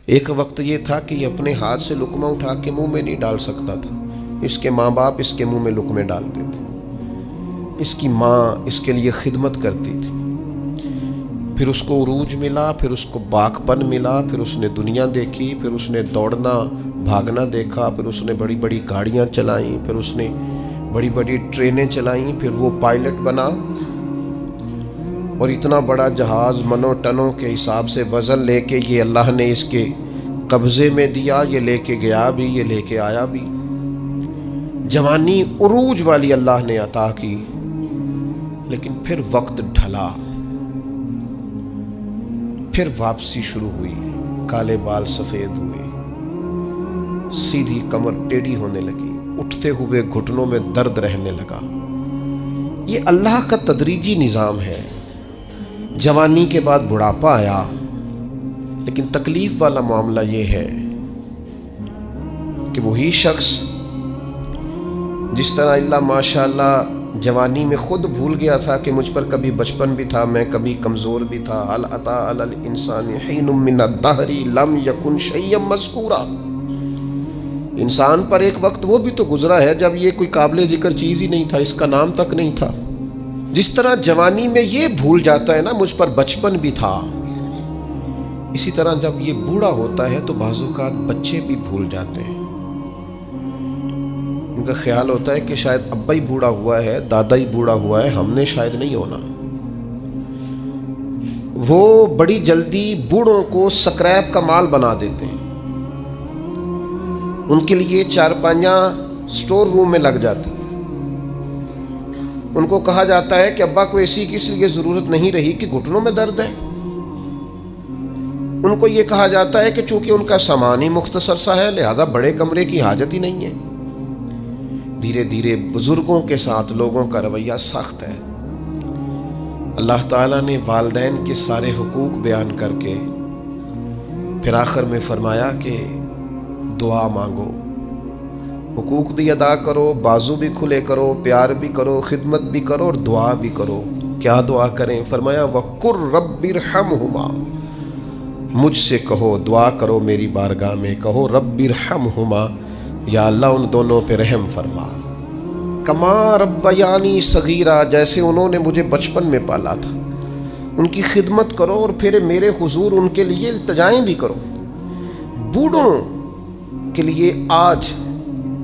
ایک وقت یہ تھا کہ یہ اپنے ہاتھ سے لقمہ اٹھا کے منہ میں نہیں ڈال سکتا تھا، اس کے ماں باپ اس کے منہ میں لقمے ڈالتے تھے، اس کی ماں اس کے لیے خدمت کرتی تھی، پھر اس کو عروج ملا، پھر اس کو باغپن ملا، پھر اس نے دنیا دیکھی، پھر اس نے دوڑنا بھاگنا دیکھا، پھر اس نے بڑی بڑی گاڑیاں چلائیں، پھر اس نے بڑی بڑی ٹرینیں چلائیں، پھر وہ پائلٹ بنا، اور اتنا بڑا جہاز منوں ٹنوں کے حساب سے وزن لے کے یہ اللہ نے اس کے قبضے میں دیا، یہ لے کے گیا بھی، یہ لے کے آیا بھی، جوانی عروج والی اللہ نے عطا کی۔ لیکن پھر وقت ڈھلا، پھر واپسی شروع ہوئی، کالے بال سفید ہوئے، سیدھی کمر ٹیڑھی ہونے لگی، اٹھتے ہوئے گھٹنوں میں درد رہنے لگا۔ یہ اللہ کا تدریجی نظام ہے۔ جوانی کے بعد بڑھاپا آیا، لیکن تکلیف والا معاملہ یہ ہے کہ وہی شخص جس طرح اللہ ماشاءاللہ جوانی میں خود بھول گیا تھا کہ مجھ پر کبھی بچپن بھی تھا، میں کبھی کمزور بھی تھا، هل اتى على الانسان حين من الدهر لم يكن شيئا مذكورا، انسان پر ایک وقت وہ بھی تو گزرا ہے جب یہ کوئی قابل ذکر چیز ہی نہیں تھا، اس کا نام تک نہیں تھا۔ جس طرح جوانی میں یہ بھول جاتا ہے نا مجھ پر بچپن بھی تھا، اسی طرح جب یہ بوڑھا ہوتا ہے تو بعض اوقات بچے بھی بھول جاتے ہیں۔ ان کا خیال ہوتا ہے کہ شاید ابا ہی بوڑھا ہوا ہے، دادا ہی بوڑھا ہوا ہے، ہم نے شاید نہیں ہونا۔ وہ بڑی جلدی بوڑھوں کو سکریپ کا مال بنا دیتے ہیں، ان کے لیے چارپائیاں سٹور روم میں لگ جاتی ہیں۔ ان کو کہا جاتا ہے کہ ابا کو ایسی کس لیے ضرورت نہیں رہی کہ گھٹنوں میں درد ہے۔ ان کو یہ کہا جاتا ہے کہ چونکہ ان کا سامان ہی مختصر سا ہے لہذا بڑے کمرے کی حاجت ہی نہیں ہے۔ دھیرے دھیرے بزرگوں کے ساتھ لوگوں کا رویہ سخت ہے۔ اللہ تعالیٰ نے والدین کے سارے حقوق بیان کر کے پھر آخر میں فرمایا کہ دعا مانگو، حقوق بھی ادا کرو، بازو بھی کھلے کرو، پیار بھی کرو، خدمت بھی کرو اور دعا بھی کرو۔ کیا دعا کریں؟ فرمایا وَقُلْ رَبِّ ارْحَمْهُمَا، مجھ سے کہو، دعا کرو میری بارگاہ میں، کہو رب ارحمہما، یا اللہ ان دونوں پہ رحم فرما، کما ربیانی صغیرا، جیسے انہوں نے مجھے بچپن میں پالا تھا۔ ان کی خدمت کرو اور پھر میرے حضور ان کے لیے التجائیں بھی کرو۔ بوڑھوں کے لیے آج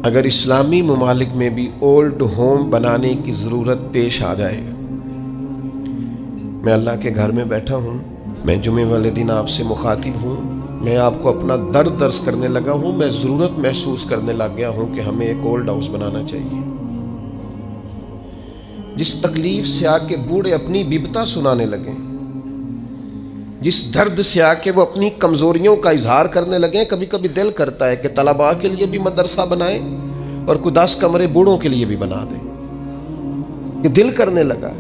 اگر اسلامی ممالک میں بھی اولڈ ہوم بنانے کی ضرورت پیش آ جائے، میں اللہ کے گھر میں بیٹھا ہوں، میں جمعے والے دن آپ سے مخاطب ہوں، میں آپ کو اپنا درد درس کرنے لگا ہوں، میں ضرورت محسوس کرنے لگ گیا ہوں کہ ہمیں ایک اولڈ ہاؤس بنانا چاہیے۔ جس تکلیف سے آ کے بوڑھے اپنی ببتا سنانے لگیں، جس درد سے آ کے وہ اپنی کمزوریوں کا اظہار کرنے لگیں، کبھی کبھی دل کرتا ہے کہ طلباء کے لیے بھی مدرسہ بنائیں اور کوئی 10 کمرے بوڑھوں کے لیے بھی بنا دیں۔ یہ دل کرنے لگا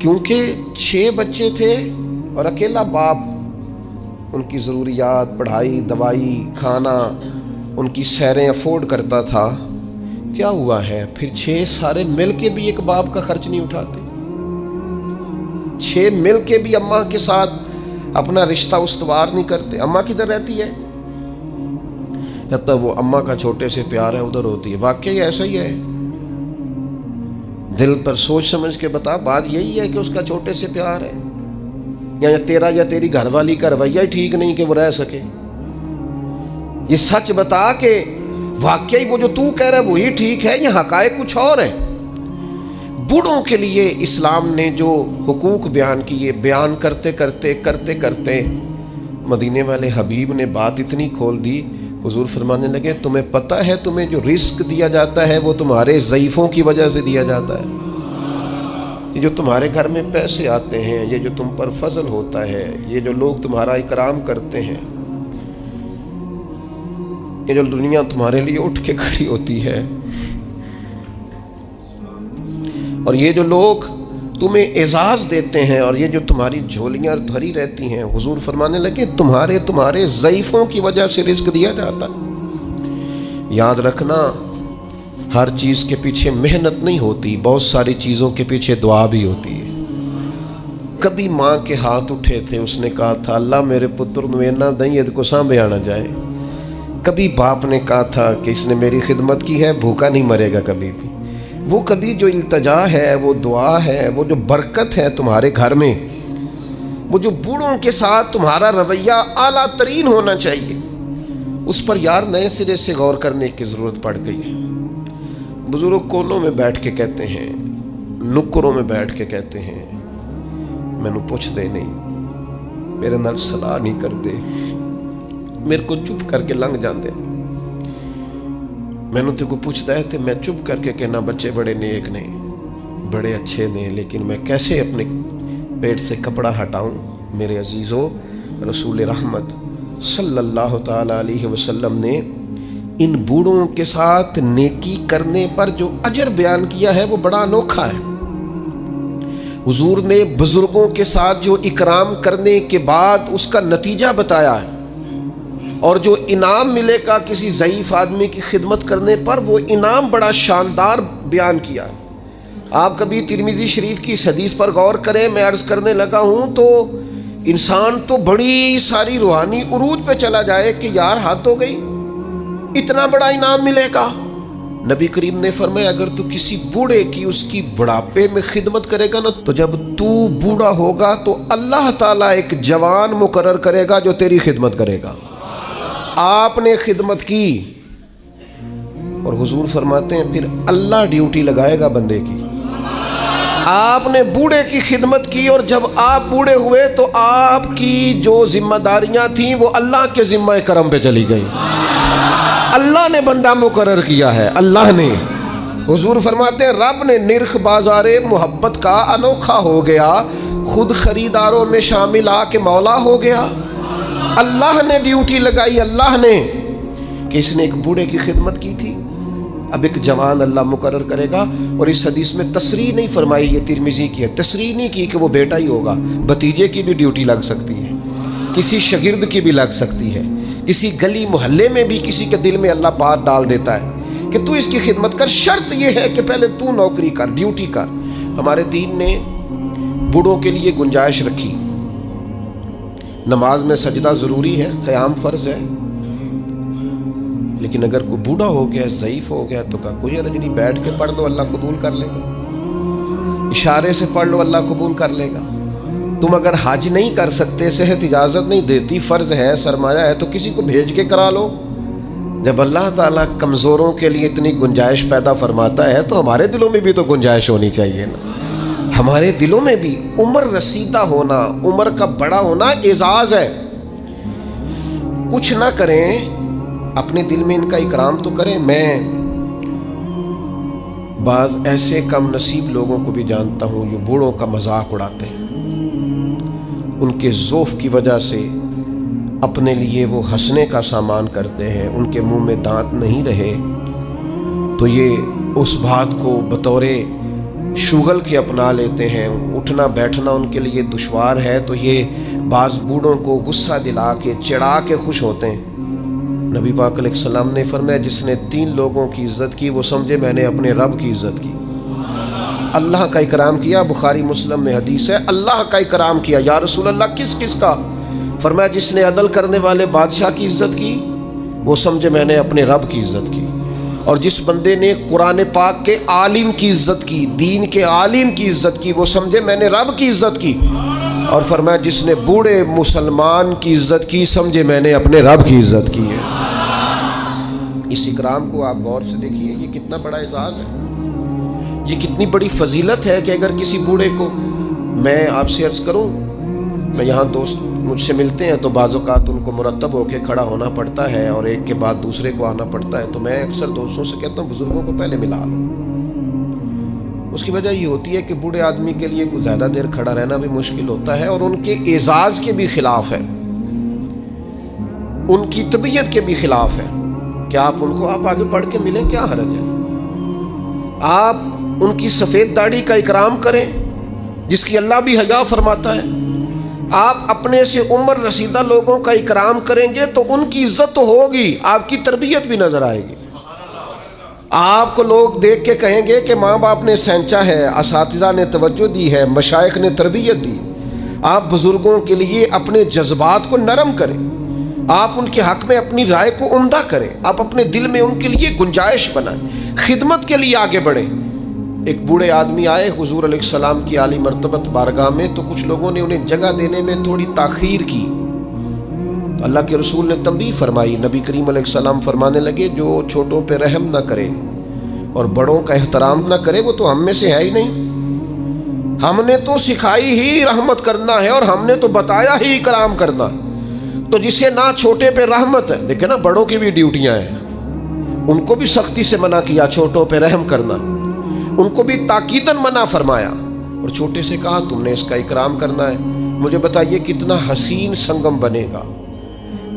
کیونکہ 6 بچے تھے اور اکیلا باپ ان کی ضروریات، پڑھائی، دوائی، کھانا، ان کی سیریں افورڈ کرتا تھا۔ کیا ہوا ہے پھر 6 سارے مل کے بھی ایک باپ کا خرچ نہیں اٹھاتے، 6 مل کے بھی اماں کے ساتھ اپنا رشتہ استوار نہیں کرتے۔ اماں کدھر رہتی ہے؟ جب تک وہ اماں کا چھوٹے سے پیار ہے ادھر ہوتی ہے۔ واقعی ایسا ہی ہے، دل پر سوچ سمجھ کے بتا، بات یہی ہے کہ اس کا چھوٹے سے پیار ہے، یا تیرا یا تیری گھر والی کا رویہ ہی ٹھیک نہیں کہ وہ رہ سکے؟ یہ سچ بتا کہ واقعی وہ جو تو کہہ رہا ہے وہی ٹھیک ہے یا حقائق کچھ اور ہیں؟ بوڑھوں کے لیے اسلام نے جو حقوق بیان کیے، بیان کرتے کرتے مدینے والے حبیب نے بات اتنی کھول دی، حضور فرمانے لگے تمہیں پتہ ہے تمہیں جو رزق دیا جاتا ہے وہ تمہارے ضعیفوں کی وجہ سے دیا جاتا ہے۔ یہ جو تمہارے گھر میں پیسے آتے ہیں، یہ جو تم پر فضل ہوتا ہے، یہ جو لوگ تمہارا اکرام کرتے ہیں، یہ جو دنیا تمہارے لیے اٹھ کے کھڑی ہوتی ہے، اور یہ جو لوگ تمہیں اعزاز دیتے ہیں، اور یہ جو تمہاری جھولیاں بھری رہتی ہیں، حضور فرمانے لگے تمہارے ضعیفوں کی وجہ سے رزق دیا جاتا ہے۔ یاد رکھنا ہر چیز کے پیچھے محنت نہیں ہوتی، بہت ساری چیزوں کے پیچھے دعا بھی ہوتی ہے۔ کبھی ماں کے ہاتھ اٹھے تھے، اس نے کہا تھا اللہ میرے پتر نو اینا دیں یہ کو سانبھیا نہ جائے۔ کبھی باپ نے کہا تھا کہ اس نے میری خدمت کی ہے، بھوکا نہیں مرے گا کبھی بھی۔ وہ کبھی جو التجا ہے، وہ دعا ہے، وہ جو برکت ہے تمہارے گھر میں، وہ جو بوڑھوں کے ساتھ تمہارا رویہ اعلیٰ ترین ہونا چاہیے، اس پر یار نئے سرے سے غور کرنے کی ضرورت پڑ گئی ہے۔ بزرگ کونوں میں بیٹھ کے کہتے ہیں، نکروں میں بیٹھ کے کہتے ہیں مینوں پوچھ دے نہیں، میرے نال صلاح نہیں کر دے، میرے کو چپ کر کے لنگ جاندے، مینوں تے کو پوچھتا ہے تے میں چپ کر کے کہنا بچے بڑے نیک نے، بڑے اچھے نے، لیکن میں کیسے اپنے پیٹ سے کپڑا ہٹاؤں؟ میرے عزیزو، رسول رحمت صلی اللہ تعالی علیہ وسلم نے ان بوڑھوں کے ساتھ نیکی کرنے پر جو اجر بیان کیا ہے وہ بڑا انوکھا ہے۔ حضور نے بزرگوں کے ساتھ جو اکرام کرنے کے بعد اس کا نتیجہ بتایا ہے، اور جو انعام ملے گا کسی ضعیف آدمی کی خدمت کرنے پر، وہ انعام بڑا شاندار بیان کیا ہے۔ آپ کبھی ترمذی شریف کی اس حدیث پر غور کریں، میں عرض کرنے لگا ہوں تو انسان تو بڑی ساری روحانی عروج پہ چلا جائے کہ یار حد ہو گئی، اتنا بڑا انعام ملے گا۔ نبی کریم نے فرمایا اگر تو کسی بوڑھے کی اس کی بڑھاپے میں خدمت کرے گا نا، تو جب تو بوڑھا ہوگا تو اللہ تعالیٰ ایک جوان مقرر کرے گا جو تیری خدمت کرے گا۔ آپ نے خدمت کی، اور حضور فرماتے ہیں پھر اللہ ڈیوٹی لگائے گا بندے کی۔ آپ نے بوڑھے کی خدمت کی، اور جب آپ بوڑھے ہوئے تو آپ کی جو ذمہ داریاں تھیں وہ اللہ کے ذمہ کرم پہ چلی گئی۔ اللہ نے بندہ مقرر کیا ہے، اللہ نے۔ حضور فرماتے ہیں رب نے نرخ بازار محبت کا انوکھا ہو گیا، خود خریداروں میں شامل آ کے مولا ہو گیا۔ اللہ نے ڈیوٹی لگائی، اللہ نے، کہ اس نے ایک بوڑھے کی خدمت کی تھی، اب ایک جوان اللہ مقرر کرے گا۔ اور اس حدیث میں تصریح نہیں فرمائی، یہ ترمذی کی ہے، تصریح نہیں کی کہ وہ بیٹا ہی ہوگا، بھتیجے کی بھی ڈیوٹی لگ سکتی ہے، کسی شاگرد کی بھی لگ سکتی ہے، کسی گلی محلے میں بھی کسی کے دل میں اللہ بات ڈال دیتا ہے کہ تو اس کی خدمت کر، شرط یہ ہے کہ پہلے تو نوکری کر، ڈیوٹی کر۔ ہمارے دین نے بوڑھوں کے لیے گنجائش رکھی، نماز میں سجدہ ضروری ہے، قیام فرض ہے، لیکن اگر کوئی بوڑھا ہو گیا، ضعیف ہو گیا تو کہا کوئی حرج نہیں، بیٹھ کے پڑھ لو اللہ قبول کر لے گا، اشارے سے پڑھ لو اللہ قبول کر لے گا۔ تم اگر حج نہیں کر سکتے، صحت اجازت نہیں دیتی، فرض ہے، سرمایہ ہے، تو کسی کو بھیج کے کرا لو۔ جب اللہ تعالیٰ کمزوروں کے لیے اتنی گنجائش پیدا فرماتا ہے تو ہمارے دلوں میں بھی تو گنجائش ہونی چاہیے نا۔ ہمارے دلوں میں بھی عمر رسیدہ ہونا، عمر کا بڑا ہونا اعزاز ہے۔ کچھ نہ کریں، اپنے دل میں ان کا اکرام تو کریں۔ میں بعض ایسے کم نصیب لوگوں کو بھی جانتا ہوں جو بوڑھوں کا مذاق اڑاتے ہیں، ان کے ذوف کی وجہ سے اپنے لیے وہ ہنسنے کا سامان کرتے ہیں، ان کے منہ میں دانت نہیں رہے تو یہ اس بات کو بطور شغل کے اپنا لیتے ہیں، اٹھنا بیٹھنا ان کے لیے دشوار ہے تو یہ بعض بوڑھوں کو غصہ دلا کے چڑھا کے خوش ہوتے ہیں۔ نبی پاک علیہ السلام نے فرمایا جس نے 3 لوگوں کی عزت کی وہ سمجھے میں نے اپنے رب کی عزت کی۔ اللہ کا اکرام کیا، بخاری مسلم میں حدیث ہے، اللہ کا اکرام کیا۔ یا رسول اللہ کس کس کا؟ فرمایا جس نے عدل کرنے والے بادشاہ کی عزت کی وہ سمجھے میں نے اپنے رب کی عزت کی، اور جس بندے نے قرآن پاک کے عالم کی عزت کی، دین کے عالم کی عزت کی، وہ سمجھے میں نے رب کی عزت کی، اور فرمایا جس نے بوڑھے مسلمان کی عزت کی سمجھے میں نے اپنے رب کی عزت کی ہے۔ اس اکرام کو آپ غور سے دیکھیے، یہ کتنا بڑا اعزاز ہے، یہ کتنی بڑی فضیلت ہے کہ اگر کسی بوڑھے کو، میں آپ سے عرض کروں، میں یہاں دوست مجھ سے ملتے ہیں تو بعض اوقات ان کو مرتب ہو کے کھڑا ہونا پڑتا ہے اور ایک کے بعد دوسرے کو آنا پڑتا ہے، تو میں اکثر دوستوں سے کہتا ہوں بزرگوں کو پہلے ملا لو۔ اس کی وجہ یہ ہوتی ہے کہ بوڑھے آدمی کے لیے کچھ زیادہ دیر کھڑا رہنا بھی مشکل ہوتا ہے، اور ان کے اعزاز کے بھی خلاف ہے، ان کی طبیعت کے بھی خلاف ہے کہ آپ ان کو آپ آگے بڑھ کے ملیں، کیا حرج ہے؟ آپ ان کی سفید داڑھی کا اکرام کریں جس کی اللہ بھی حیا فرماتا ہے۔ آپ اپنے سے عمر رسیدہ لوگوں کا اکرام کریں گے تو ان کی عزت تو ہوگی، آپ کی تربیت بھی نظر آئے گی۔ آپ کو لوگ دیکھ کے کہیں گے کہ ماں باپ نے سینچا ہے، اساتذہ نے توجہ دی ہے، مشائخ نے تربیت دی، آپ بزرگوں کے لیے اپنے جذبات کو نرم کریں، آپ ان کے حق میں اپنی رائے کو عمدہ کریں، آپ اپنے دل میں ان کے لیے گنجائش بنائیں، خدمت کے لیے آگے بڑھیں۔ ایک بوڑھے آدمی آئے حضور علیہ السلام کی عالی مرتبت بارگاہ میں، تو کچھ لوگوں نے انہیں جگہ دینے میں تھوڑی تاخیر کی، تو اللہ کے رسول نے تنبیہ فرمائی۔ نبی کریم علیہ السلام فرمانے لگے جو چھوٹوں پہ رحم نہ کرے اور بڑوں کا احترام نہ کرے وہ تو ہم میں سے ہے ہی نہیں۔ ہم نے تو سکھائی ہی رحمت کرنا ہے اور ہم نے تو بتایا ہی اکرام کرنا، تو جسے نہ چھوٹے پہ رحمت ہے، دیکھیں نا بڑوں کی بھی ڈیوٹیاں ہیں، ان کو بھی سختی سے منع کیا چھوٹوں پہ رحم کرنا، ان کو بھی تاکیداً منع فرمایا، اور چھوٹے سے کہا تم نے اس کا اکرام کرنا ہے۔ مجھے بتائیے کتنا حسین سنگم بنے گا،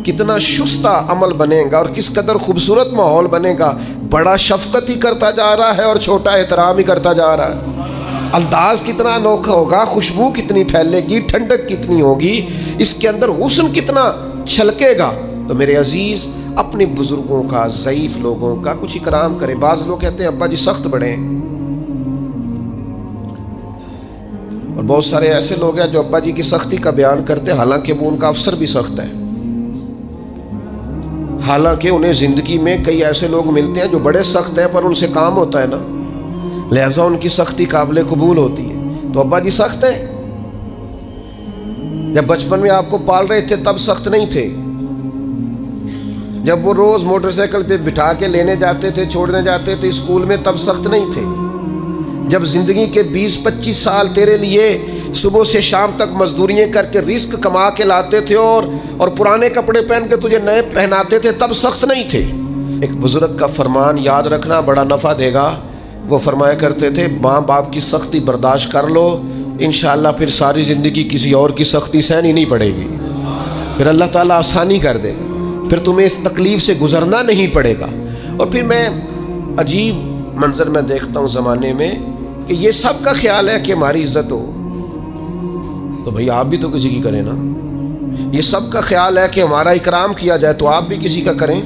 کتنا شستہ عمل بنے گا، اور کس قدر خوبصورت ماحول بنے گا۔ بڑا شفقت ہی کرتا جا رہا ہے اور چھوٹا احترام ہی کرتا جا رہا ہے۔ انداز کتنا انوکھا ہوگا، خوشبو کتنی پھیلے گی، ٹھنڈک کتنی ہوگی، اس کے اندر حسن کتنا چھلکے گا۔ تو میرے عزیز اپنے بزرگوں کا، ضعیف لوگوں کا کچھ اکرام کریں۔ بعض لوگ کہتے ہیں ابا جی سخت بڑے ہیں، اور بہت سارے ایسے لوگ ہیں جو ابا جی کی سختی کا بیان کرتے ہیں، حالانکہ وہ ان کا افسر بھی سخت ہے، حالانکہ انہیں زندگی میں کئی ایسے لوگ ملتے ہیں جو بڑے سخت ہیں پر ان سے کام ہوتا ہے نا، لہذا ان کی سختی قابل قبول ہوتی ہے۔ تو ابا جی سخت ہیں، جب بچپن میں آپ کو پال رہے تھے تب سخت نہیں تھے، جب وہ روز موٹر سائیکل پہ بٹھا کے لینے جاتے تھے، چھوڑنے جاتے تھے اسکول میں، تب سخت نہیں تھے، جب زندگی کے 20-25 سال تیرے لیے صبح سے شام تک مزدوریاں کر کے رزق کما کے لاتے تھے اور پرانے کپڑے پہن کے تجھے نئے پہناتے تھے، تب سخت نہیں تھے۔ ایک بزرگ کا فرمان یاد رکھنا بڑا نفع دے گا، وہ فرمایا کرتے تھے ماں باپ کی سختی برداشت کر لو، انشاءاللہ پھر ساری زندگی کسی اور کی سختی سہنی نہیں پڑے گی، پھر اللہ تعالیٰ آسانی کر دے گا، پھر تمہیں اس تکلیف سے گزرنا نہیں پڑے گا۔ اور پھر میں عجیب منظر میں دیکھتا ہوں زمانے میں کہ یہ سب کا خیال ہے کہ ہماری عزت ہو، تو بھئی آپ بھی تو کسی کی کریں نا۔ یہ سب کا خیال ہے کہ ہمارا اکرام کیا جائے تو آپ بھی کسی کا کریں۔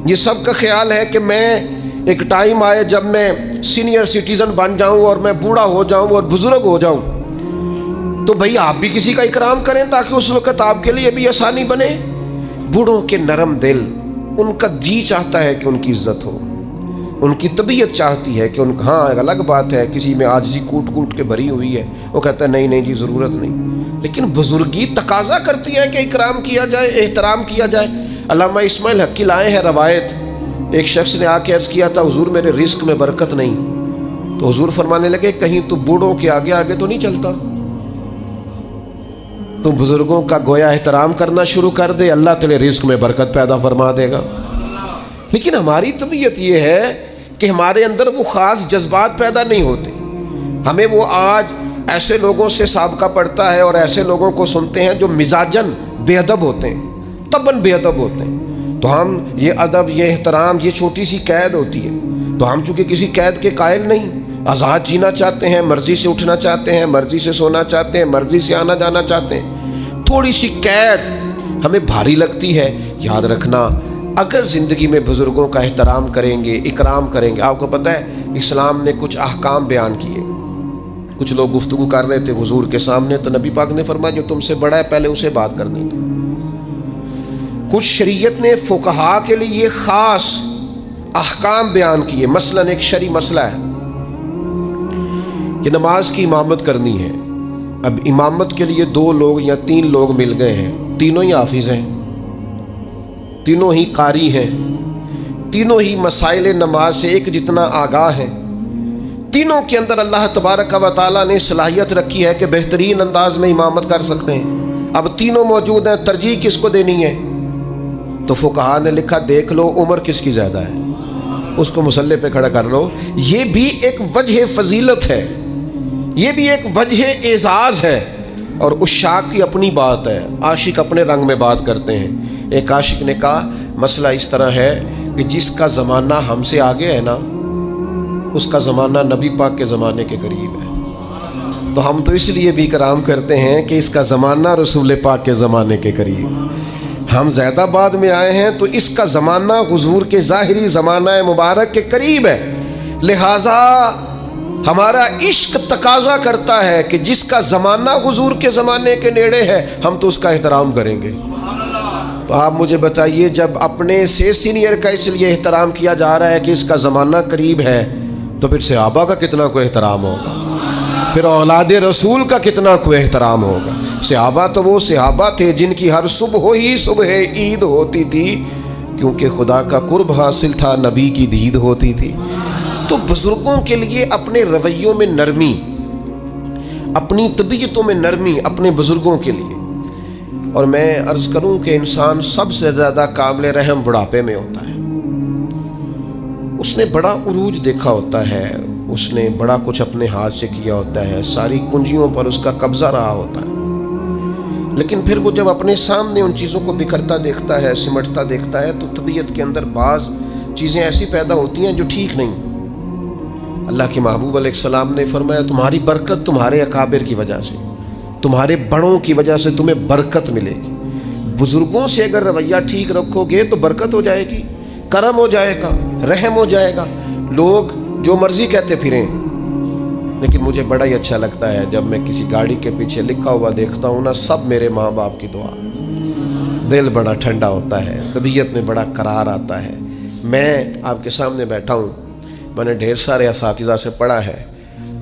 یہ سب کا خیال ہے کہ میں ایک ٹائم آئے جب میں سینئر سٹیزن بن جاؤں اور میں بوڑھا ہو جاؤں اور بزرگ ہو جاؤں، تو بھئی آپ بھی کسی کا اکرام کریں تاکہ اس وقت آپ کے لیے بھی آسانی بنے۔ بوڑھوں کے نرم دل، ان کا جی چاہتا ہے کہ ان کی عزت ہو، ان کی طبیعت چاہتی ہے کہ ہاں ایک الگ بات ہے کسی میں عاجزی کوٹ کوٹ کے بھری ہوئی ہے، وہ کہتا ہے نہیں نہیں جی ضرورت نہیں، لیکن بزرگی تقاضا کرتی ہے کہ اکرام کیا جائے، احترام کیا جائے۔ علامہ اسماعیل حقی لائے ہیں روایت، ایک شخص نے آ کے عرض کیا تھا حضور میرے رزق میں برکت نہیں، تو حضور فرمانے لگے کہیں تو بوڑھوں کے آگے آگے تو نہیں چلتا، تو بزرگوں کا گویا احترام کرنا شروع کر دے، اللہ تیرے رزق میں برکت پیدا فرما دے گا۔ لیکن ہماری طبیعت یہ ہے کہ ہمارے اندر وہ خاص جذبات پیدا نہیں ہوتے، ہمیں وہ آج ایسے لوگوں سے سابقہ پڑتا ہے اور ایسے لوگوں کو سنتے ہیں جو مزاجن بے ادب ہوتے ہیں، طبعاً بے ادب ہوتے ہیں، تو ہم یہ ادب، یہ احترام، یہ چھوٹی سی قید ہوتی ہے، تو ہم چونکہ کسی قید کے قائل نہیں، آزاد جینا چاہتے ہیں، مرضی سے اٹھنا چاہتے ہیں، مرضی سے سونا چاہتے ہیں، مرضی سے آنا جانا چاہتے ہیں، تھوڑی سی قید ہمیں بھاری لگتی ہے۔ یاد رکھنا اگر زندگی میں بزرگوں کا احترام کریں گے، اکرام کریں گے، آپ کو پتہ ہے اسلام نے کچھ احکام بیان کیے، کچھ لوگ گفتگو کر رہے تھے حضور کے سامنے، تو نبی پاک نے فرمایا جو تم سے بڑا ہے پہلے اسے بات کرنی تھی۔ کچھ شریعت نے فقہا کے لیے خاص احکام بیان کیے، مثلا ایک شرعی مسئلہ ہے کہ نماز کی امامت کرنی ہے، اب امامت کے لیے 2 لوگ یا 3 لوگ مل گئے ہیں، تینوں ہی حافظ ہیں، تینوں ہی قاری ہیں، تینوں ہی مسائل نماز سے ایک جتنا آگاہ ہیں، تینوں کے اندر اللہ تبارک و تعالیٰ نے صلاحیت رکھی ہے کہ بہترین انداز میں امامت کر سکتے ہیں۔ اب تینوں موجود ہیں، ترجیح کس کو دینی ہے؟ تو فقہا نے لکھا دیکھ لو عمر کس کی زیادہ ہے، اس کو مصلی پہ کھڑا کر لو۔ یہ بھی ایک وجہ فضیلت ہے، یہ بھی ایک وجہ اعزاز ہے، اور عشاق کی اپنی بات ہے، عاشق اپنے رنگ میں بات کرتے ہیں۔ ایک عاشق نے کہا مسئلہ اس طرح ہے کہ جس کا زمانہ ہم سے آگے ہے نا، اس کا زمانہ نبی پاک کے زمانے کے قریب ہے، تو ہم تو اس لیے بھی کرام کرتے ہیں کہ اس کا زمانہ رسول پاک کے زمانے کے قریب، ہم زیادہ بعد میں آئے ہیں تو اس کا زمانہ حضور کے ظاہری زمانہ مبارک کے قریب ہے، لہٰذا ہمارا عشق تقاضا کرتا ہے کہ جس کا زمانہ حضور کے زمانے کے نیڑے ہے ہم تو اس کا احترام کریں گے۔ تو آپ مجھے بتائیے، جب اپنے سے سینئر کا اس لیے احترام کیا جا رہا ہے کہ اس کا زمانہ قریب ہے، تو پھر صحابہ کا کتنا کوئی احترام ہوگا، پھر اولاد رسول کا کتنا کوئی احترام ہوگا۔ صحابہ تو وہ صحابہ تھے جن کی ہر صبح ہی صبح عید ہوتی تھی، کیونکہ خدا کا قرب حاصل تھا، نبی کی دید ہوتی تھی۔ تو بزرگوں کے لیے اپنے رویوں میں نرمی، اپنی طبیعتوں میں نرمی اپنے بزرگوں کے لیے۔ اور میں عرض کروں کہ انسان سب سے زیادہ قابل رحم بڑھاپے میں ہوتا ہے۔ اس نے بڑا عروج دیکھا ہوتا ہے، اس نے بڑا کچھ اپنے ہاتھ سے کیا ہوتا ہے، ساری کنجیوں پر اس کا قبضہ رہا ہوتا ہے، لیکن پھر وہ جب اپنے سامنے ان چیزوں کو بکھرتا دیکھتا ہے، سمٹتا دیکھتا ہے، تو طبیعت کے اندر بعض چیزیں ایسی پیدا ہوتی ہیں جو ٹھیک نہیں۔ اللہ کے محبوب علیہ السلام نے فرمایا تمہاری برکت تمہارے اکابر کی وجہ سے، تمہارے بڑوں کی وجہ سے تمہیں برکت ملے گی۔ بزرگوں سے اگر رویہ ٹھیک رکھو گے تو برکت ہو جائے گی، کرم ہو جائے گا، رحم ہو جائے گا۔ لوگ جو مرضی کہتے پھریں، لیکن مجھے بڑا ہی اچھا لگتا ہے جب میں کسی گاڑی کے پیچھے لکھا ہوا دیکھتا ہوں نا، سب میرے ماں باپ کی دعا، دل بڑا ٹھنڈا ہوتا ہے، طبیعت میں بڑا قرار آتا ہے۔ میں آپ کے سامنے بیٹھا ہوں، میں نے ڈھیر سارے اساتذہ سے پڑھا ہے،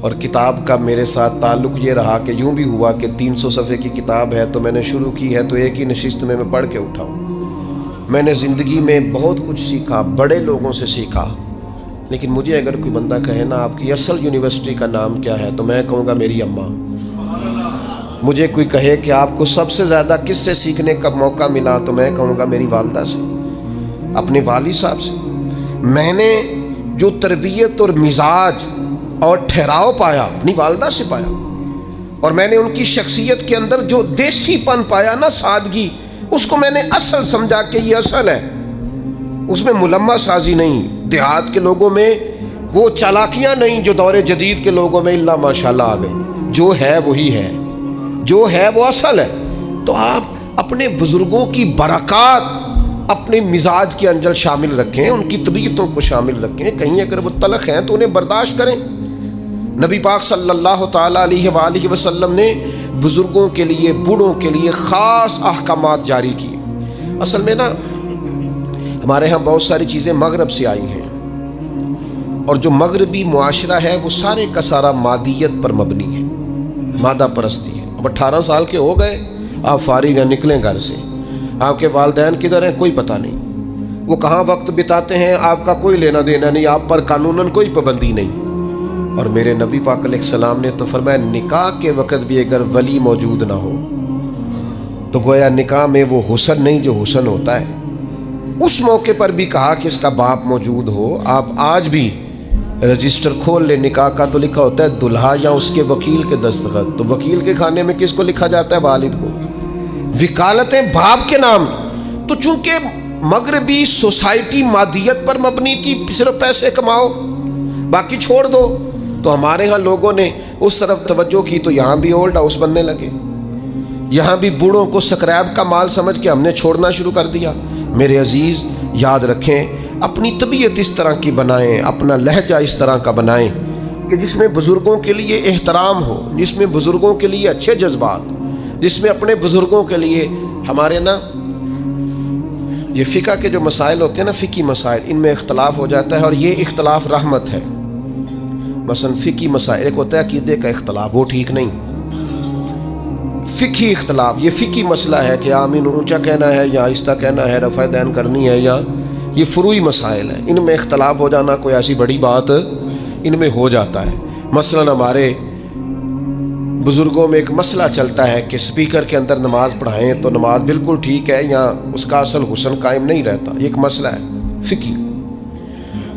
اور کتاب کا میرے ساتھ تعلق یہ رہا کہ یوں بھی ہوا کہ 300 صفحے کی کتاب ہے تو میں نے شروع کی ہے تو ایک ہی نشست میں پڑھ کے اٹھا ہوں۔ میں نے زندگی میں بہت کچھ سیکھا، بڑے لوگوں سے سیکھا، لیکن مجھے اگر کوئی بندہ کہے نا آپ کی اصل یونیورسٹی کا نام کیا ہے، تو میں کہوں گا میری اماں۔ مجھے کوئی کہے کہ آپ کو سب سے زیادہ کس سے سیکھنے کا موقع ملا، تو میں کہوں گا میری والدہ سے، اپنے والد صاحب سے۔ میں نے جو تربیت اور مزاج اور ٹھہراؤ پایا اپنی والدہ سے پایا، اور میں نے ان کی شخصیت کے اندر جو دیسی پن پایا نا، سادگی، اس کو میں نے اصل سمجھا کہ یہ اصل ہے، اس میں ملمہ سازی نہیں، دیہات کے لوگوں میں وہ چالاکیاں نہیں جو دور جدید کے لوگوں میں اللہ ماشاءاللہ آ گئی۔ جو ہے وہی ہے، جو ہے وہ اصل ہے۔ تو آپ اپنے بزرگوں کی برکات اپنے مزاج کے اندر شامل رکھیں، ان کی طبیعتوں کو شامل رکھیں، کہیں اگر وہ تلخ ہیں تو انہیں برداشت کریں۔ نبی پاک صلی اللہ تعالیٰ علیہ وآلہ وسلم نے بزرگوں کے لیے، بوڑھوں کے لیے خاص احکامات جاری کیے۔ اصل میں نا ہمارے ہاں بہت ساری چیزیں مغرب سے آئی ہیں، اور جو مغربی معاشرہ ہے وہ سارے کا سارا مادیت پر مبنی ہے، مادہ پرستی ہے۔ اب 18 سال کے ہو گئے، آپ فارغ ہیں، نکلیں گھر سے، آپ کے والدین کدھر ہیں کوئی پتہ نہیں، وہ کہاں وقت بتاتے ہیں آپ کا کوئی لینا دینا نہیں، آپ پر قانوناً کوئی پابندی نہیں۔ اور میرے نبی پاک علیہ السلام نے تو فرمایا نکاح کے وقت بھی اگر ولی موجود نہ ہو تو گویا نکاح میں وہ حسن نہیں جو حسن ہوتا ہے۔ اس موقع پر بھی کہا کہ اس کا باپ موجود ہو۔ آپ آج بھی رجسٹر کھول لے نکاح کا تو لکھا ہوتا ہے دلہا یا اس کے وکیل کے دستخط، تو وکیل کے کھانے میں کس کو لکھا جاتا ہے؟ والد کو۔ وکالتیں باپ کے نام۔ تو چونکہ مغربی سوسائٹی مادیت پر مبنی تھی، صرف پیسے کماؤ باقی چھوڑ دو، تو ہمارے ہاں لوگوں نے اس طرف توجہ کی تو یہاں بھی اولڈ ہاؤس بننے لگے، یہاں بھی بوڑھوں کو سکریب کا مال سمجھ کے ہم نے چھوڑنا شروع کر دیا۔ میرے عزیز یاد رکھیں، اپنی طبیعت اس طرح کی بنائیں، اپنا لہجہ اس طرح کا بنائیں کہ جس میں بزرگوں کے لیے احترام ہو، جس میں بزرگوں کے لیے اچھے جذبات، جس میں اپنے بزرگوں کے لیے ہمارے نا یہ فقہ کے جو مسائل ہوتے ہیں نا، فقہی مسائل، ان میں اختلاف ہو جاتا ہے، اور یہ اختلاف رحمت ہے۔ مثلا فقہی مسائل، ایک ہوتا ہے عقیدے کا اختلاف، وہ ٹھیک نہیں۔ فقہی اختلاف، یہ فقہی مسئلہ ہے کہ آمین اونچا کہنا ہے یا آہستہ کہنا ہے، رفع دین کرنی ہے، یا یہ فروعی مسائل ہیں، ان میں اختلاف ہو جانا کوئی ایسی بڑی بات ان میں ہو جاتا ہے۔ مثلا ہمارے بزرگوں میں ایک مسئلہ چلتا ہے کہ سپیکر کے اندر نماز پڑھائیں تو نماز بالکل ٹھیک ہے یا اس کا اصل حسن قائم نہیں رہتا، یہ ایک مسئلہ ہے فقہی۔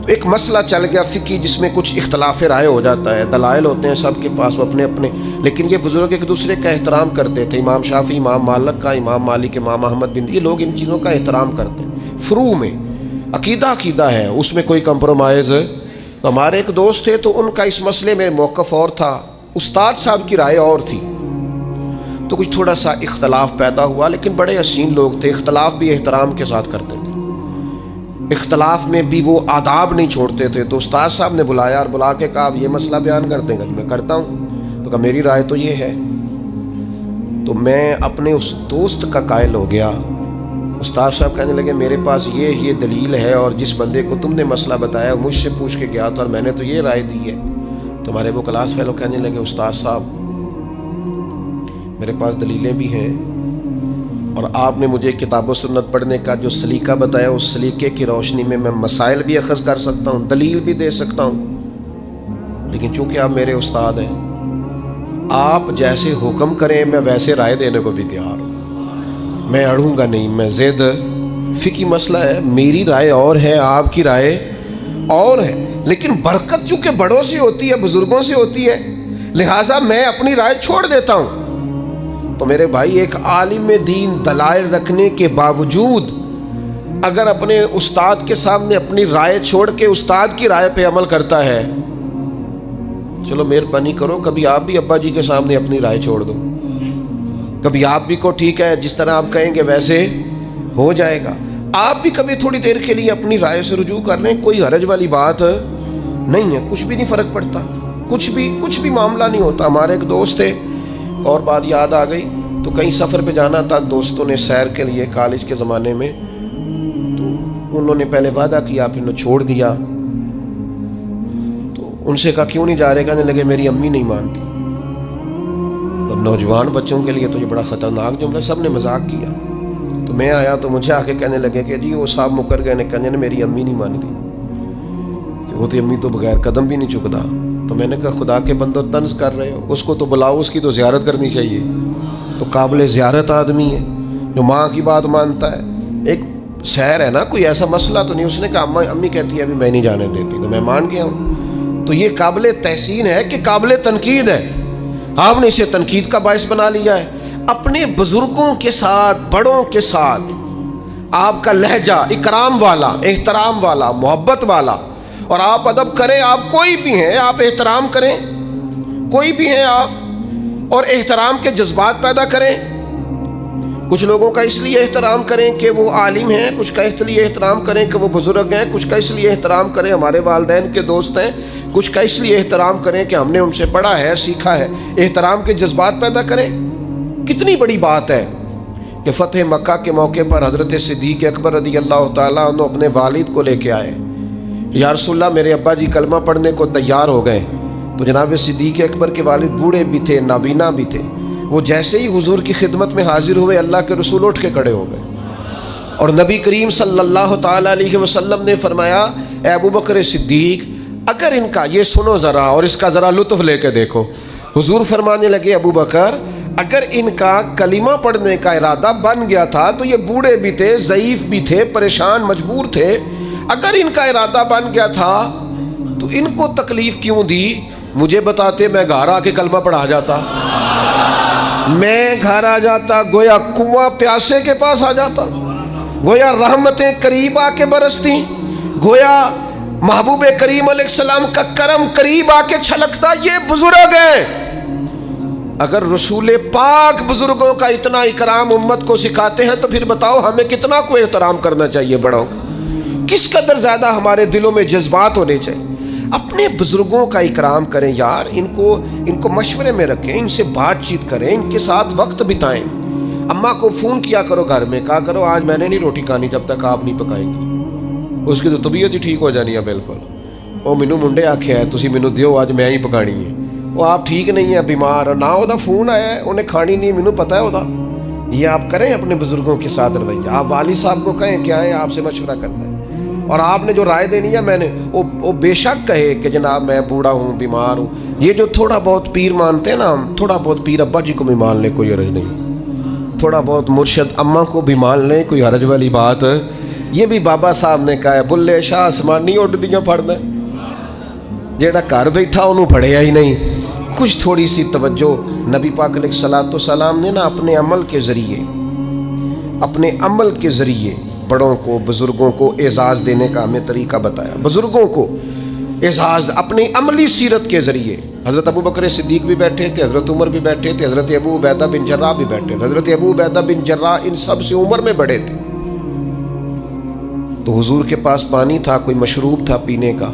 ایک مسئلہ چل گیا فقہی جس میں کچھ اختلاف رائے ہو جاتا ہے، دلائل ہوتے ہیں سب کے پاس، وہ اپنے اپنے، لیکن یہ بزرگ ایک دوسرے کا احترام کرتے تھے، امام شافعی، امام مالک کا، امام مالک، امام احمد بن، یہ لوگ ان چیزوں کا احترام کرتے ہیں۔ فروع میں عقیدہ عقیدہ ہے، اس میں کوئی کمپرومائز ہے۔ تو ہمارے ایک دوست تھے تو ان کا اس مسئلے میں موقف اور تھا، استاد صاحب کی رائے اور تھی، تو کچھ تھوڑا سا اختلاف پیدا ہوا، لیکن بڑے حسین لوگ تھے، اختلاف بھی احترام کے ساتھ کرتے تھے۔ اختلاف میں بھی وہ آداب نہیں چھوڑتے تھے. تو استاد صاحب نے بلایا اور بلا کے کہا یہ مسئلہ بیان کر دیں گے. میں کرتا ہوں. تو کہا میری رائے تو یہ ہے. تو میں اپنے اس دوست کا قائل ہو گیا. استاد صاحب کہنے لگے میرے پاس یہ دلیل ہے اور جس بندے کو تم نے مسئلہ بتایا مجھ سے پوچھ کے گیا تھا اور میں نے تو یہ رائے دی ہے. تمہارے وہ کلاس فیلو کہنے لگے استاد صاحب میرے پاس دلیلیں بھی ہیں اور آپ نے مجھے کتاب و سنت پڑھنے کا جو سلیقہ بتایا اس سلیقے کی روشنی میں مسائل بھی اخذ کر سکتا ہوں, دلیل بھی دے سکتا ہوں. لیکن چونکہ آپ میرے استاد ہیں, آپ جیسے حکم کریں میں ویسے رائے دینے کو بھی تیار ہوں. میں اڑوں گا نہیں, میں زید فقہی مسئلہ ہے, میری رائے اور ہے, آپ کی رائے اور ہے. لیکن برکت چونکہ بڑوں سے ہوتی ہے, بزرگوں سے ہوتی ہے, لہٰذا میں اپنی رائے چھوڑ دیتا ہوں. تو میرے بھائی ایک عالم دین دلائل رکھنے کے باوجود اگر اپنے استاد کے سامنے اپنی رائے چھوڑ کے استاد کی رائے پہ عمل کرتا ہے, چلو مہربانی کرو کبھی آپ بھی ابا جی کے سامنے اپنی رائے چھوڑ دو. کبھی آپ بھی کو ٹھیک ہے جس طرح آپ کہیں گے ویسے ہو جائے گا. آپ بھی کبھی تھوڑی دیر کے لیے اپنی رائے سے رجوع کر لیں, کوئی حرج والی بات نہیں ہے, کچھ بھی نہیں فرق پڑتا, کچھ بھی معاملہ نہیں ہوتا. ہمارے ایک دوست تھے, اور بات یاد آ گئی, تو کہیں سفر پہ جانا تھا دوستوں نے سیر کے لیے کالج کے زمانے میں, تو انہوں نے پہلے وعدہ کیا پھر انہوں چھوڑ دیا. تو ان سے کہا کیوں نہیں جا رہے, کہنے لگے میری امی نہیں مانتی. تو نوجوان بچوں کے لیے تو یہ بڑا خطرناک جملہ, سب نے مذاق کیا. تو میں آیا تو مجھے آ کے کہنے لگے کہ جی وہ صاحب مکر گئے, کہنے میری امی نہیں مان گئی. وہ تو امی تو بغیر قدم بھی نہیں چکتا. تو میں نے کہا خدا کے بندو طنز کر رہے ہو, اس کو تو بلاؤ, اس کی تو زیارت کرنی چاہیے. تو قابل زیارت آدمی ہے جو ماں کی بات مانتا ہے. ایک سیر ہے نا, کوئی ایسا مسئلہ تو نہیں. اس نے کہا امی کہتی ہے ابھی میں نہیں جانے دیتی, تو میں مان گیا ہوں. تو یہ قابل تحسین ہے کہ قابل تنقید ہے. آپ نے اسے تنقید کا باعث بنا لیا ہے. اپنے بزرگوں کے ساتھ, بڑوں کے ساتھ آپ کا لہجہ اکرام والا, احترام والا, محبت والا, اور آپ ادب کریں. آپ کوئی بھی ہیں, آپ احترام کریں, کوئی بھی ہیں آپ, اور احترام کے جذبات پیدا کریں. کچھ لوگوں کا اس لیے احترام کریں کہ وہ عالم ہیں, کچھ کا اس لیے احترام کریں کہ وہ بزرگ ہیں, کچھ کا اس لیے احترام کریں ہمارے والدین کے دوست ہیں, کچھ کا اس لیے احترام کریں کہ ہم نے ان سے پڑھا ہے, سیکھا ہے. احترام کے جذبات پیدا کریں. کتنی بڑی بات ہے کہ فتح مکہ کے موقع پر حضرت صدیق اکبر رضی اللہ تعالیٰ عنہ اپنے والد کو لے کے آئے. یا رسول اللہ میرے ابا جی کلمہ پڑھنے کو تیار ہو گئے. تو جناب صدیق اکبر کے والد بوڑھے بھی تھے, نابینا بھی تھے. وہ جیسے ہی حضور کی خدمت میں حاضر ہوئے, اللہ کے رسول اٹھ کے کھڑے ہو گئے, اور نبی کریم صلی اللہ تعالیٰ علیہ وسلم نے فرمایا اے ابو بکر صدیق اگر ان کا یہ سنو ذرا اور اس کا ذرا لطف لے کے دیکھو. حضور فرمانے لگے ابو بکر اگر ان کا کلمہ پڑھنے کا ارادہ بن گیا تھا تو یہ بوڑھے بھی تھے, ضعیف بھی تھے, پریشان مجبور تھے, اگر ان کا ارادہ بن گیا تھا تو ان کو تکلیف کیوں دی؟ مجھے بتاتے میں گھر آ کے کلمہ پڑھا جاتا, میں گھر آ جاتا, گویا کنواں پیاسے کے پاس آ جاتا, گویا رحمتیں قریب آ کے برستی, گویا محبوب کریم علیہ السلام کا کرم قریب آ کے چھلکتا. یہ بزرگ ہیں. اگر رسول پاک بزرگوں کا اتنا اکرام امت کو سکھاتے ہیں تو پھر بتاؤ ہمیں کتنا کو احترام کرنا چاہیے بڑوں, کس قدر زیادہ ہمارے دلوں میں جذبات ہونے چاہیے. اپنے بزرگوں کا اکرام کریں یار, ان کو مشورے میں رکھیں, ان سے بات چیت کریں, ان کے ساتھ وقت بتائیں. اماں کو فون کیا کرو گھر میں, کہا کرو آج میں نے نہیں روٹی کھانی جب تک آپ نہیں پکائیں گی. اس کی تو طبیعت ہی ٹھیک ہو جانی ہے بالکل. وہ مینوں منڈے آکھیا ہے تسی مینوں دیو آج میں ہی پکانی ہے. وہ آپ ٹھیک نہیں ہے, بیمار نہ, وہ فون آیا ہے انہیں کھانی نہیں, مینوں پتہ ہے وہ. یہ آپ کریں اپنے بزرگوں کے ساتھ رویہ. آپ والد صاحب کو کہیں کیا ہے, آپ سے مشورہ کرنا ہے, اور آپ نے جو رائے دینی ہے میں نے وہ بے شک کہے کہ جناب میں بوڑھا ہوں, بیمار ہوں. یہ جو تھوڑا بہت پیر مانتے ہیں نا, ہم تھوڑا بہت پیر ابا جی کو بھی مان لیں, کوئی حرج نہیں. تھوڑا بہت مرشد اماں کو بھی مان لیں, کوئی حرج والی بات. یہ بھی بابا صاحب نے کہا ہے بلے شاہ آسمانی اڈ دیاں پڑھنا, جیڑا گھر بیٹھا انہوں پڑھیا ہی نہیں. کچھ تھوڑی سی توجہ. نبی پاک علیہ الصلوۃ والسلام نے نا اپنے عمل کے ذریعے بڑوں کو, بزرگوں کو اعزاز دینے کا ہمیں طریقہ بتایا. بزرگوں کو اعزاز اپنی عملی سیرت کے ذریعے. حضرت ابو بکر صدیق بھی بیٹھے تھے, حضرت عمر بھی بیٹھے تھے, حضرت ابو عبیدہ بن جراح بھی بیٹھے تھے. حضرت ابو عبیدہ بن جراح ان سب سے عمر میں بڑے تھے. تو حضور کے پاس پانی تھا، کوئی مشروب تھا پینے کا،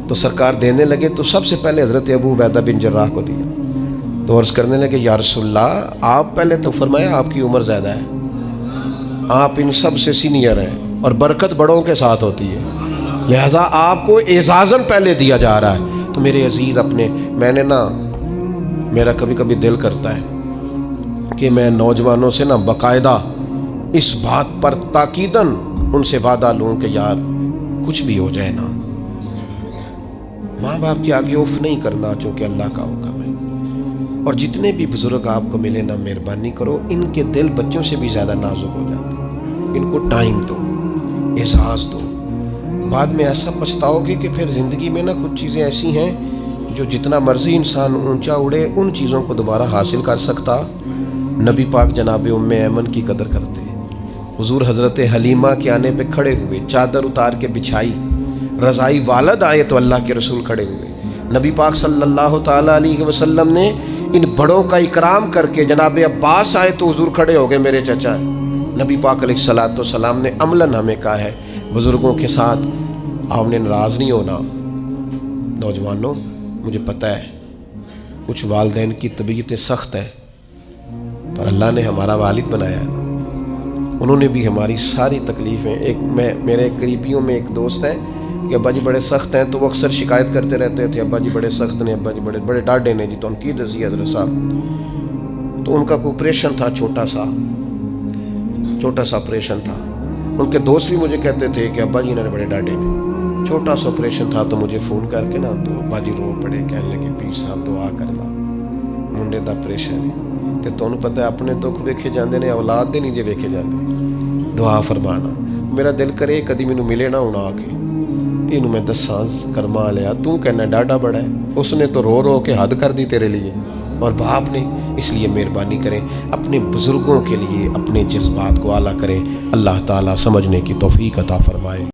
تو سرکار دینے لگے تو سب سے پہلے حضرت ابو عبیدہ بن جراح کو دیا۔ تو عرض کرنے لگے یا رسول اللہ، آپ پہلے تو فرمایا آپ کی عمر زیادہ ہے، آپ ان سب سے سینئر ہیں اور برکت بڑوں کے ساتھ ہوتی ہے، لہذا آپ کو اعزازاً پہلے دیا جا رہا ہے۔ تو میرے عزیز میں نے میرا کبھی کبھی دل کرتا ہے کہ میں نوجوانوں سے باقاعدہ اس بات پر تاکیداً ان سے وعدہ لوں کہ یار کچھ بھی ہو جائے نا، ماں باپ کے آگے اوف نہیں کرنا، چونکہ اللہ کا حکم ہے۔ اور جتنے بھی بزرگ آپ کو ملے نا، مہربانی کرو، ان کے دل بچوں سے بھی زیادہ نازک ہو جاتے ہیں، ان کو ٹائم دو، احساس دو۔ بعد میں ایسا پچھتاؤ گے کہ پھر زندگی میں کچھ چیزیں ایسی ہیں جو جتنا مرضی انسان اونچا اڑے ان چیزوں کو دوبارہ حاصل کر سکتا۔ نبی پاک جناب ام ایمن کی قدر کرتے، حضور حضرت حلیمہ کے آنے پہ کھڑے ہوئے، چادر اتار کے بچھائی، رضائی والد آئے تو اللہ کے رسول کھڑے ہوئے، نبی پاک صلی اللہ تعالیٰ علیہ وسلم نے ان بڑوں کا اکرام کر کے، جناب عباس آئے تو حضور کھڑے ہو گئے، میرے چچا۔ نبی پاک علیہ الصلوۃ والسلام نے عملاً ہمیں کہا ہے بزرگوں کے ساتھ آپ نے ناراض نہیں ہونا۔ نوجوانوں، مجھے پتہ ہے کچھ والدین کی طبیعتیں سخت ہیں، پر اللہ نے ہمارا والد بنایا ہے، انہوں نے بھی ہماری ساری تکلیفیں میرے قریبیوں میں ایک دوست ہیں کہ ابا جی بڑے سخت ہیں، تو وہ اکثر شکایت کرتے رہتے تھے ابا جی بڑے سخت نے، ابا جی بڑے ڈاڈے نے جی، تو ان کی دسی حضرت صاحب، تو ان کا کوئی آپریشن تھا، چھوٹا سا آپریشن تھا۔ ان کے دوست بھی مجھے کہتے تھے کہ ابا جی انہوں نے بڑے ڈاڈے نے، چھوٹا سا آپریشن تھا، تو مجھے فون کر کے تو ابا جی رو پڑے، کہنے لگے پیر صاحب دعا کرنا، منڈے دا آپریشن ہے، تے تمہیں پتہ ہے اپنے دکھ ویکھے جاندے نے، اولاد دے نہیں جے ویکھے جاندے، دعا فرمانا۔ میرا دل کرے کدی مینوں ملے نہ ہونا آ کے، تینوں میں دساں کرما لیا، تو کہنا ڈاڈا بڑا ہے، اس نے تو رو رو کے حد کر دی تیرے لیے، اور باپ نے۔ اس لیے مہربانی کریں، اپنے بزرگوں کے لیے اپنے جذبات کو اعلیٰ کریں، اللہ تعالیٰ سمجھنے کی توفیق عطا فرمائے۔